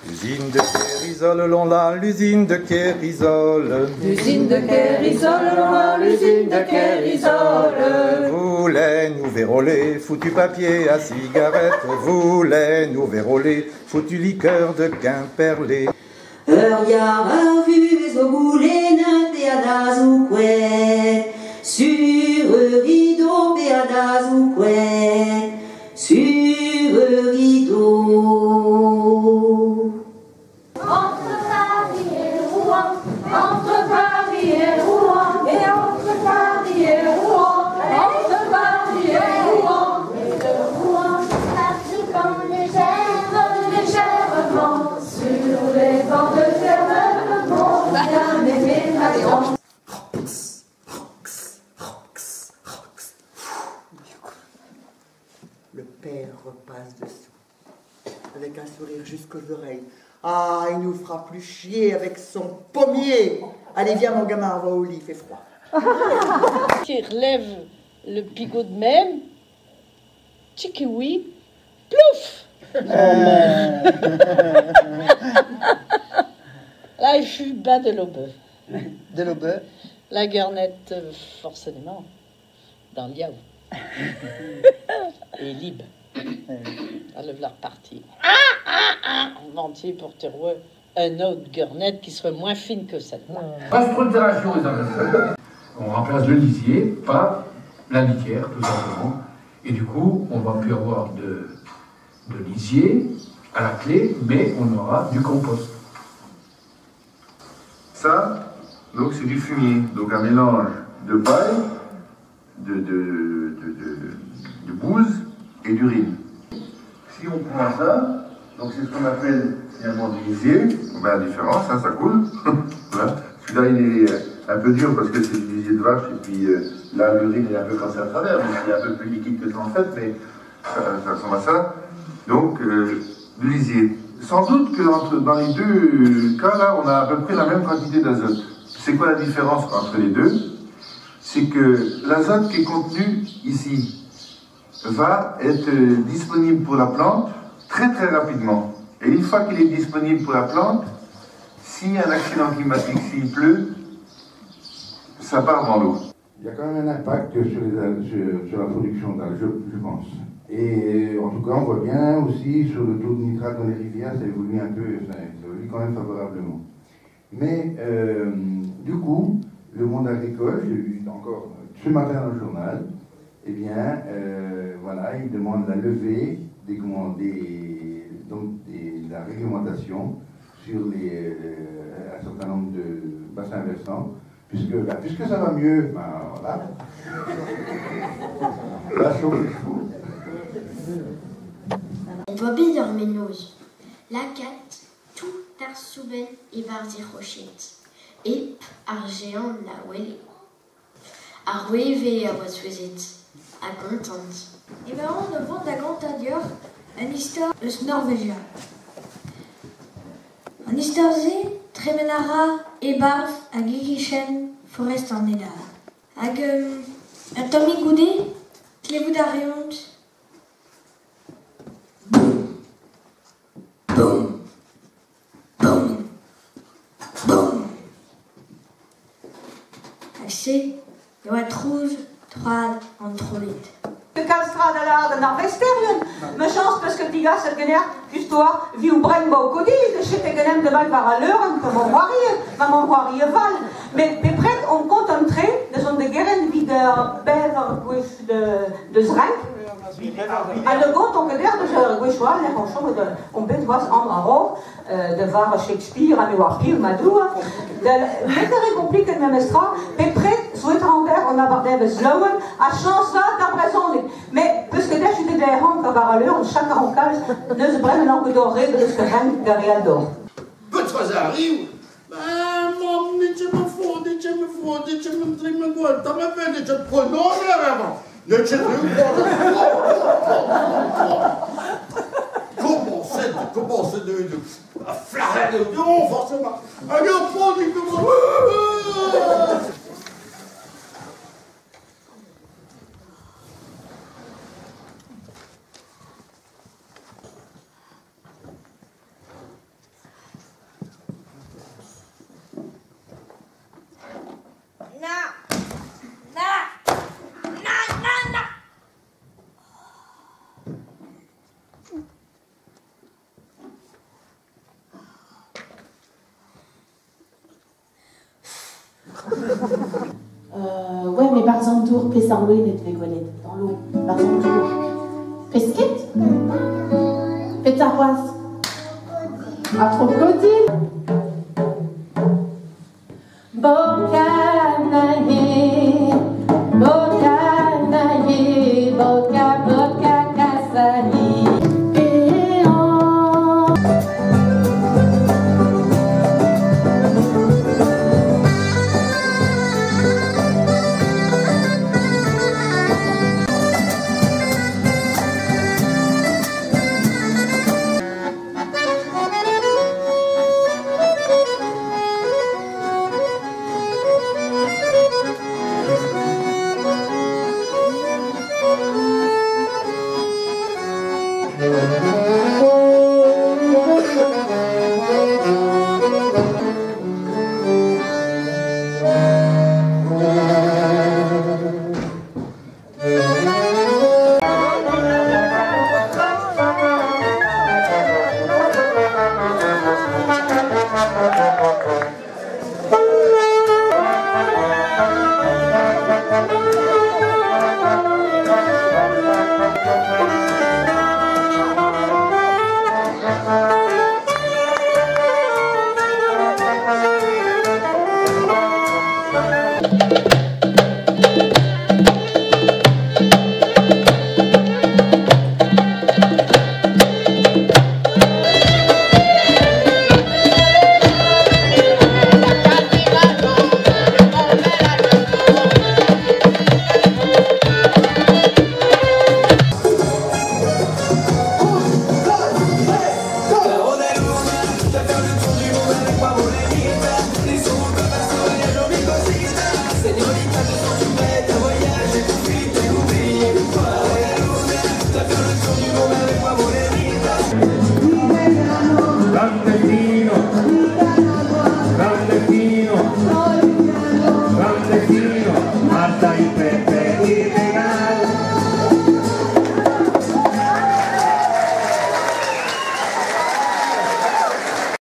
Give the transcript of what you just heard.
L'usine de Kérisol, l'on l'a, l'usine de Kérisol. L'usine de Kérisol, l'on l'a, l'usine de Kérisol. Voulait nous véroler, foutu papier à cigarette. Voulait nous véroler, foutu liqueur de Quimperlé. Y'a vu au boulet péadas ou quoi, sur rideau péadas ou quoi, sur rideau. Entre Paris et Rouen, entre Paris et Rouen, et entre Paris et Rouen, entre Paris et Rouen, et de Rouen, pratiquant légèrement, sur les bancs de fermement, bien aimé Maillon. Le père repasse dessous, avec un sourire jusqu'aux oreilles. Ah, il nous fera plus chier avec son pommier. Allez, viens mon gamin, on va au lit, il fait froid. Qui relève le pigot de même, tchiki-oui, plouf. Là, il fut bas de l'aube. De l'aube. La garnette, forcément, dans le yaourt. Et libre. Elle va repartir. En entier pour tirer un autre garnette qui serait moins fine que celle-là. Pas structuration, on remplace le lisier par la litière, tout simplement. Et du coup, on va plus avoir de lisier à la clé, mais on aura du compost. Ça, donc c'est du fumier, donc un mélange de paille, de bouse et d'urine. Si on prend ça, donc c'est ce qu'on appelle finalement du lisier, on voit la différence, hein, ça coule. Voilà. Celui-là il est un peu dur parce que c'est du lisier de vache et puis là l'urine est un peu passée à travers, donc il est un peu plus liquide que ça en fait, mais ça ressemble à ça. Donc du lisier. Sans doute que dans les deux cas là, on a à peu près la même quantité d'azote. C'est quoi la différence entre les deux? C'est que l'azote qui est contenu ici va être disponible pour la plante très très rapidement. Et une fois qu'il est disponible pour la plante, s'il y a un accident climatique, s'il pleut, ça part dans l'eau. Il y a quand même un impact sur la production d'algues, je pense. Et en tout cas, on voit bien aussi sur le taux de nitrate dans les rivières, ça évolue un peu, ça évolue quand même favorablement. Mais du coup, le monde agricole, j'ai vu encore ce matin dans le journal, eh bien, voilà, il demande la levée la réglementation sur un certain nombre de bassins versants, puisque ça va mieux, ben voilà. La chose est fou. Bobby dormenos, la cat, tout ar souben et barzi rochette, et argéant la welle. A rêvé à votre à contente. Et ben on vend la grande adieur, un histoire de Norvégien. Un histoire tremenara et barf à Gigichen, forest en édard. Hag un Tommy Goudet, clé d'ariont. Boum, boum, boum. Axé, Joat rouge, trois en trollite. De Kalstrad à la Norvestérien. Me chance parce que diga se gener justoire vi ou brain ba codi de chez genem de val par à l'heure que mon voirie val. Mais près on compte entrer de son de guerren vi de bever de Zrenk. À le compte on geder de gwechoir les ranchons de on bet was en de var Shakespeare à mémoire pire madou. De très compliqué de mestra mais près soit on abordait de slowen à chance là d'impression. Mais parce que là j'étais des rangs à l'heure chaque rancal ne se prenne un peu doré de ce rang derrière d'or. Peut-être arrive. Mam, nici mă fode, ce mă întrebi gol, dar mă vede ce pădore aveam. De ce Comment c'est de flarer de non, forcément. Allez, on prend du comment. Ouais, mais par exemple, tour, pesarloué, net vegolet, dans l'eau. Par exemple, tour. Pesquette? Pétaroise. À crocodile.